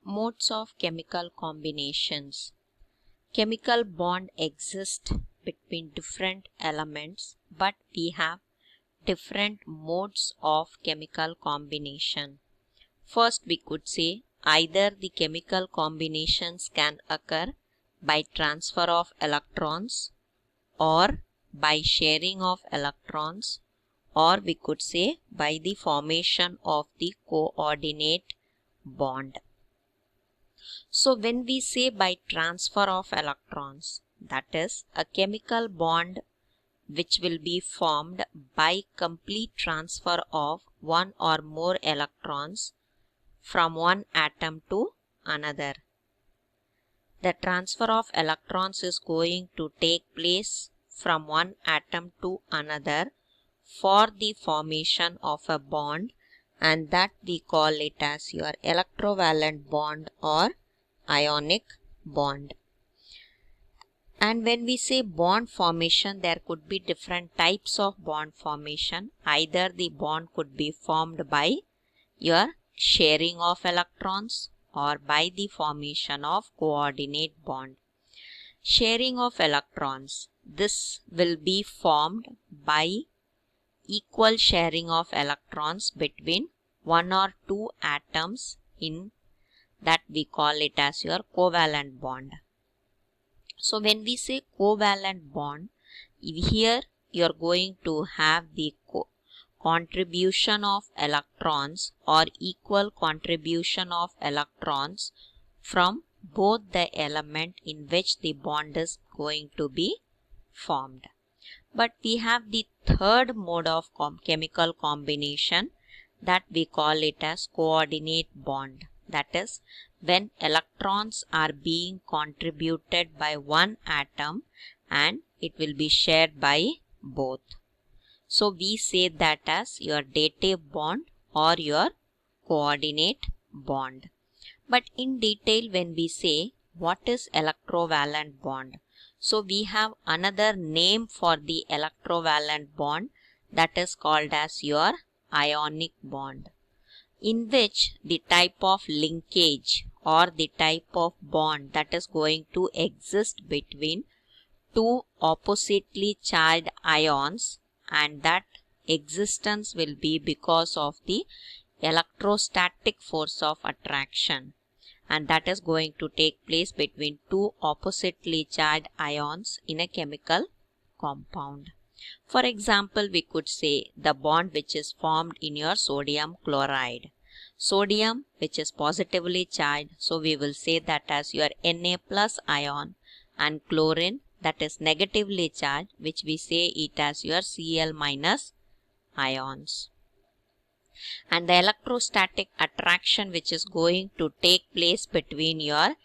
Modes of chemical combinations. Chemical bond exists between different elements, but we have different modes of chemical combination. First, we could say either the chemical combinations can occur by transfer of electrons or by sharing of electrons, or we could say by the formation of the coordinate bond. So when we say by transfer of electrons, that is a chemical bond which will be formed by complete transfer of one or more electrons from one atom to another. The transfer of electrons is going to take place from one atom to another for the formation of a bond, and that we call it as your electrovalent bond or ionic bond. And when we say bond formation, there could be different types of bond formation. Either the bond could be formed by your sharing of electrons or by the formation of coordinate bond. Sharing of electrons, this will be formed by equal sharing of electrons between one or two atoms, in that we call it as your covalent bond. So when we say covalent bond, here you are going to have the contribution of electrons or equal contribution of electrons from both the element in which the bond is going to be formed. But we have the third mode of chemical combination, that we call it as coordinate bond. That is when electrons are being contributed by one atom and it will be shared by both. So we say that as your dative bond or your coordinate bond. But in detail, when we say what is electrovalent bond, so we have another name for the electrovalent bond, that is called as your ionic bond, in which the type of linkage or the type of bond that is going to exist between two oppositely charged ions, and that existence will be because of the electrostatic force of attraction, and that is going to take place between two oppositely charged ions in a chemical compound. For example, we could say the bond which is formed in your sodium chloride. Sodium which is positively charged, so we will say that as your Na plus ion, and chlorine that is negatively charged, which we say it as your Cl minus ions. And the electrostatic attraction which is going to take place between your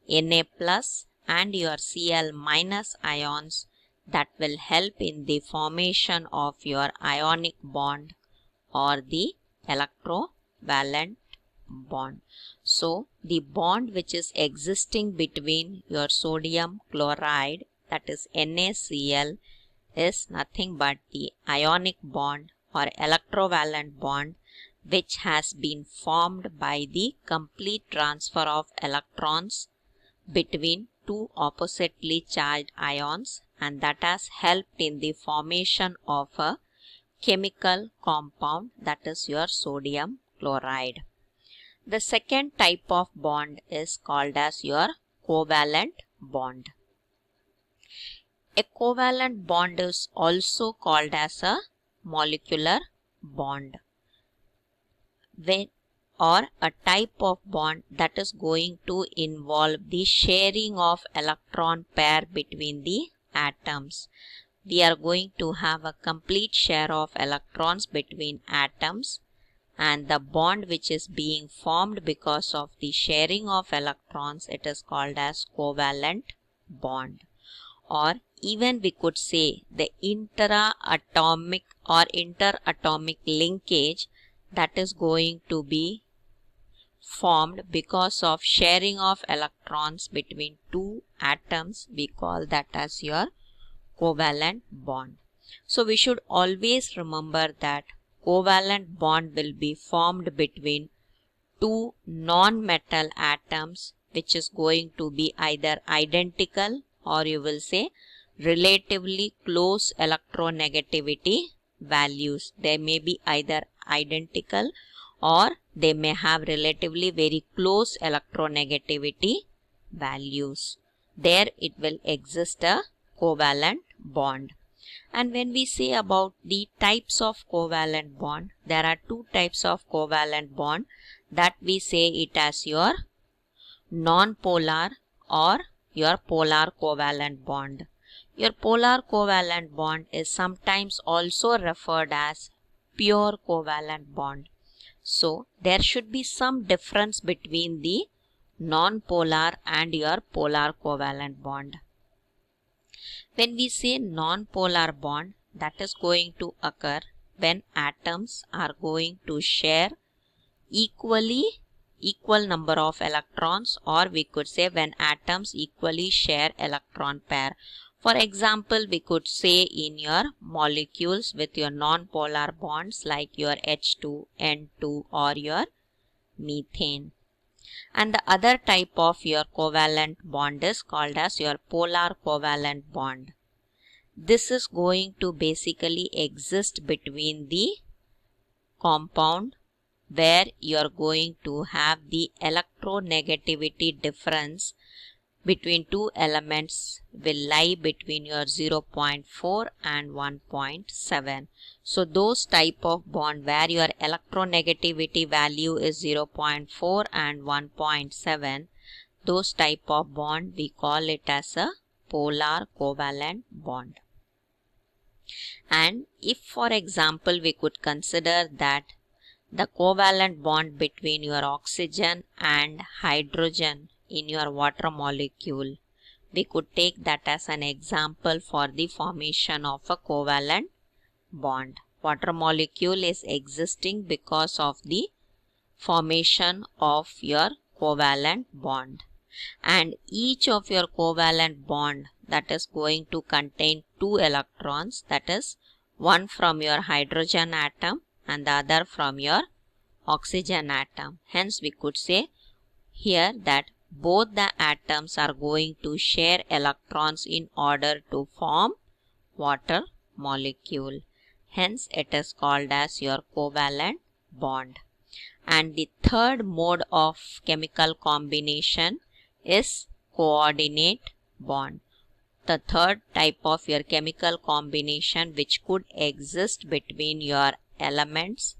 Na plus and your Cl minus ions, that will help in the formation of your ionic bond or the electrovalent bond. So the bond which is existing between your sodium chloride, that is NaCl, is nothing but the ionic bond or electrovalent bond, which has been formed by the complete transfer of electrons between two oppositely charged ions, and that has helped in the formation of a chemical compound, that is your sodium chloride. The second type of bond is called as your covalent bond. A covalent bond is also called as a molecular bond, or a type of bond that is going to involve the sharing of electron pair between the atoms. We are going to have a complete share of electrons between atoms, and the bond which is being formed because of the sharing of electrons, it is called as covalent bond. Or even we could say the intra-atomic or interatomic linkage that is going to be formed because of sharing of electrons between two atoms, we call that as your covalent bond. So we should always remember that covalent bond will be formed between two non-metal atoms which is going to be either identical or you will say relatively close electronegativity values. They may be either identical or they may have relatively very close electronegativity values. There it will exist a covalent bond. And when we say about the types of covalent bond, there are two types of covalent bond that we say it as your non-polar or your polar covalent bond. Your polar covalent bond is sometimes also referred as pure covalent bond. So there should be some difference between the non-polar and your polar covalent bond. When we say non-polar bond, that is going to occur when atoms are going to share equal number of electrons, or we could say when atoms equally share electron pair. For example, we could say in your molecules with your non-polar bonds like your H2, N2 or your methane. And the other type of your covalent bond is called as your polar covalent bond. This is going to basically exist between the compound where you are going to have the electronegativity difference between two elements will lie between your 0.4 and 1.7. So those type of bond where your electronegativity value is 0.4 and 1.7, those type of bond we call it as a polar covalent bond. And if for example we could consider that the covalent bond between your oxygen and hydrogen in your water molecule, we could take that as an example for the formation of a covalent bond. Water molecule is existing because of the formation of your covalent bond. And each of your covalent bond that is going to contain two electrons, that is one from your hydrogen atom and the other from your oxygen atom. Hence we could say here that both the atoms are going to share electrons in order to form water molecule. Hence it is called as your covalent bond. And the third mode of chemical combination is coordinate bond. The third type of your chemical combination which could exist between your elements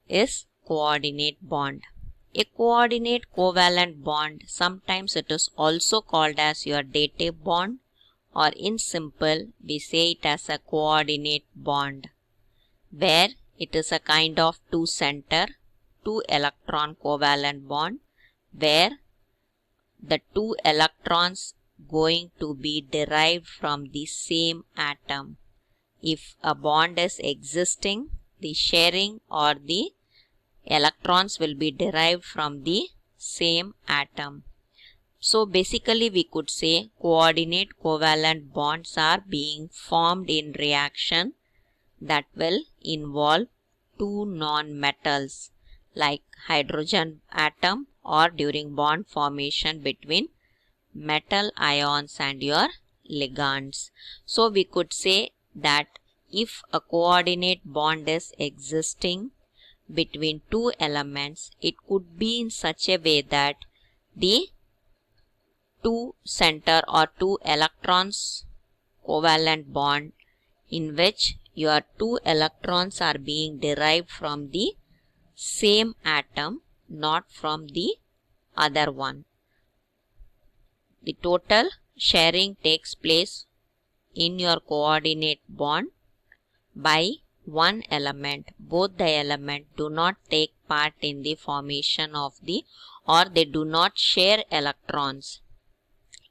is coordinate bond. A coordinate covalent bond, sometimes it is also called as your dative bond, or in simple we say it as a coordinate bond, where it is a kind of two center, two electron covalent bond, where the two electrons going to be derived from the same atom. If a bond is existing, the sharing or the electrons will be derived from the same atom. So basically we could say coordinate covalent bonds are being formed in reaction that will involve two non-metals like hydrogen atom, or during bond formation between metal ions and your ligands. So we could say that if a coordinate bond is existing between two elements, it could be in such a way that the two center or two electrons covalent bond in which your two electrons are being derived from the same atom, not from the other one. The total sharing takes place in your coordinate bond by one element. Both the element do not take part in the formation of the, or they do not share electrons.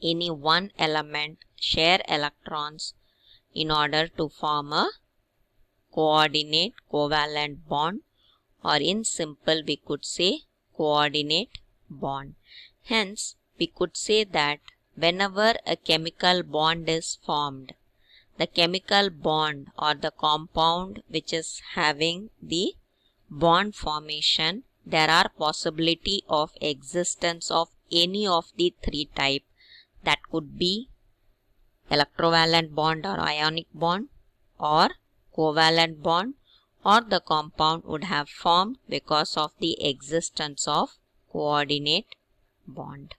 Any one element share electrons in order to form a coordinate covalent bond, or in simple we could say coordinate bond. Hence we could say that whenever a chemical bond is formed, the chemical bond or the compound which is having the bond formation there are possibility of existence of any of the three type. That could be electrovalent bond or ionic bond or covalent bond, or the compound would have formed because of the existence of coordinate bond.